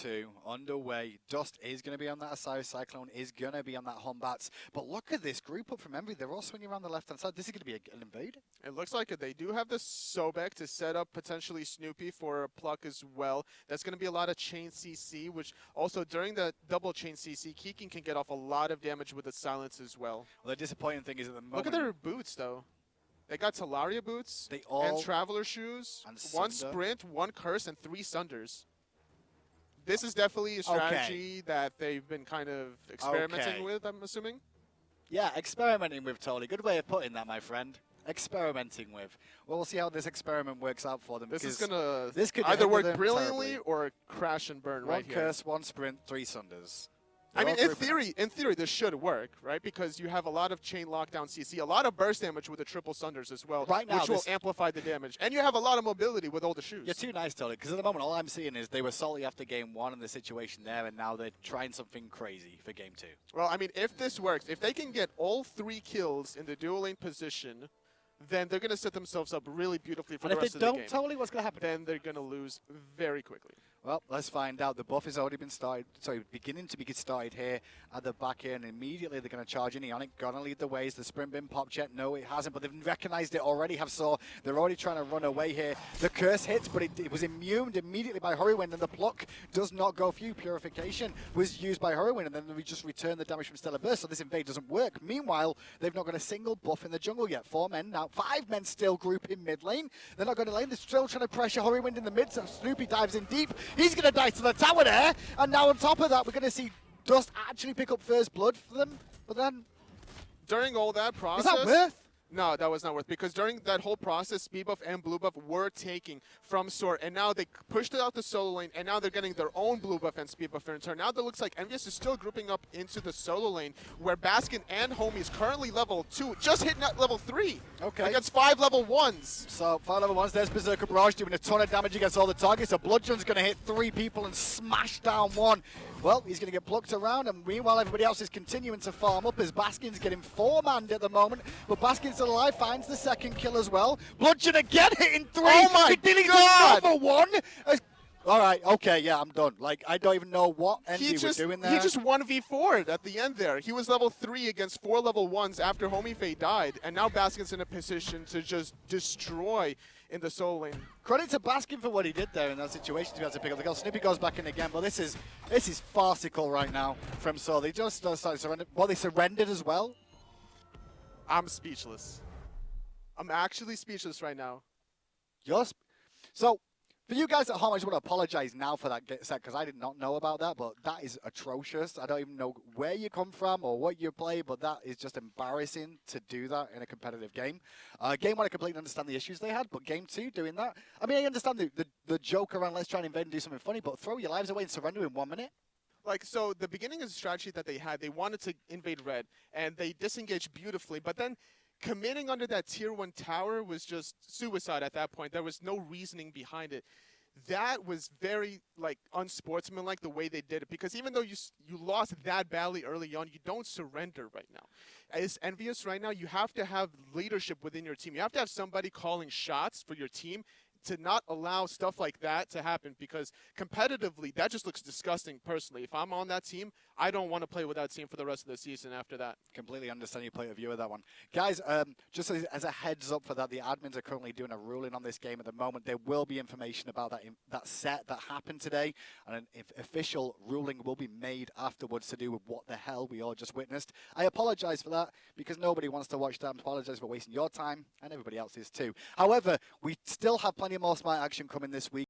2 underway. Dust is going to be on that Osiris Cyclone, is going to be on that Humbats. But look at this group up from Envy. They're all swinging around the left-hand side. This is going to be an invade. It looks like it. They do have the Sobek to set up potentially Snoopy for a pluck as well. That's going to be a lot of chain CC, which also during the double chain CC, Keegan can get off a lot of damage with the silence as well. Well, the disappointing thing is at the moment... Look at their boots, though. They got Talaria boots and Traveler shoes, and 1 Sprint, 1 Curse, and 3 Sunders. This is definitely a strategy that they've been kind of experimenting with, I'm assuming. Yeah, experimenting with, totally. Good way of putting that, my friend. Experimenting with. Well, we'll see how this experiment works out for them. This is going to either work brilliantly or crash and burn right here. 1 Curse, 1 Sprint, 3 Sunders. I mean, in theory, this should work, right? Because you have a lot of chain lockdown CC, a lot of burst damage with the triple Sunders as well, right now, which will amplify the damage. And you have a lot of mobility with all the shoes. You're too nice, Tony, because at the moment, all I'm seeing is they were salty after game 1 and the situation there, and now they're trying something crazy for game 2. Well, I mean, if this works, if they can get all 3 kills in the dual lane position, then they're going to set themselves up really beautifully for the rest of the game. And if they don't, totally, what's going to happen? Then they're going to lose very quickly. Well, let's find out. The buff has already been started, sorry, beginning to be started here at the back end. And immediately they're going to charge in. Ionic gonna lead the way. Is the sprint been popped yet? No, it hasn't, but they've recognized it already. Have Soar. They're already trying to run away here. The curse hits, but it was immune immediately by Hurricane, and the pluck does not go through. Purification was used by Hurricane, and then we just return the damage from Stellar Burst, so this invade doesn't work. Meanwhile, they've not got a single buff in the jungle yet. 4 men now, 5 men still group in mid lane. They're not going to lane. They're still trying to pressure Hurricane in the mid, so Snoopy dives in deep. He's going to die to the tower there, and now on top of that, we're going to see Dust actually pick up first blood for them, but then... During all that process... Is that worth? No, that was not worth, because during that whole process, speed buff and blue buff were taking from Soar, and now they pushed it out the solo lane, and now they're getting their own blue buff and speed buff in return. Now it looks like Envyus is still grouping up into the solo lane, where Baskin and Homie is currently level 2, just hitting at level 3. Okay. Against 5 level 1s. So, 5 level 1s, there's Berserker Barrage doing a ton of damage against all the targets. So Bludgeon's going to hit 3 people and smash down 1. Well, he's going to get plucked around, and meanwhile everybody else is continuing to farm up as Baskin's getting 4-manned at the moment, but Baskin's still alive, finds the second kill as well. Bludgeon again hitting 3! Oh my God! Another 1! All right, okay, yeah, I'm done. Like, I don't even know what Envy was doing there. He just 1v4'd at the end there. He was level 3 against 4 level 1s after Homie Faye died, and now Baskin's in a position to just destroy in the solo lane. Credit to Baskin for what he did there in that situation to be able to pick up the kill. Snoopy goes back in again, but this is farcical right now from Soar. They just started surrender. Well, they surrendered as well. I'm speechless. I'm actually speechless right now. So, for you guys at home, I just want to apologize now for that set because I did not know about that, but that is atrocious. I don't even know where you come from or what you play, but that is just embarrassing to do that in a competitive game. Game 1, I completely understand the issues they had, but Game 2, doing that, I mean, I understand the joke around let's try and invade and do something funny, but throw your lives away and surrender in 1 minute? Like, so the beginning of the strategy that they had, they wanted to invade red, and they disengaged beautifully, but then committing under that tier 1 tower was just suicide at that point. There was no reasoning behind it. That was very, like, unsportsmanlike the way they did it, because even though you lost that badly early on, you don't surrender right now. As Envyus right now, you have to have leadership within your team. You have to have somebody calling shots for your team to not allow stuff like that to happen, because competitively, that just looks disgusting personally. If I'm on that team, I don't want to play with that team for the rest of the season after that. Completely understand your point of view of that one. Guys, just as a heads up for that, the admins are currently doing a ruling on this game at the moment. There will be information about that set that happened today, and an official ruling will be made afterwards to do with what the hell we all just witnessed. I apologize for that, because nobody wants to watch that. I apologize for wasting your time, and everybody else's too. However, we still have plenty more Smite action coming this week.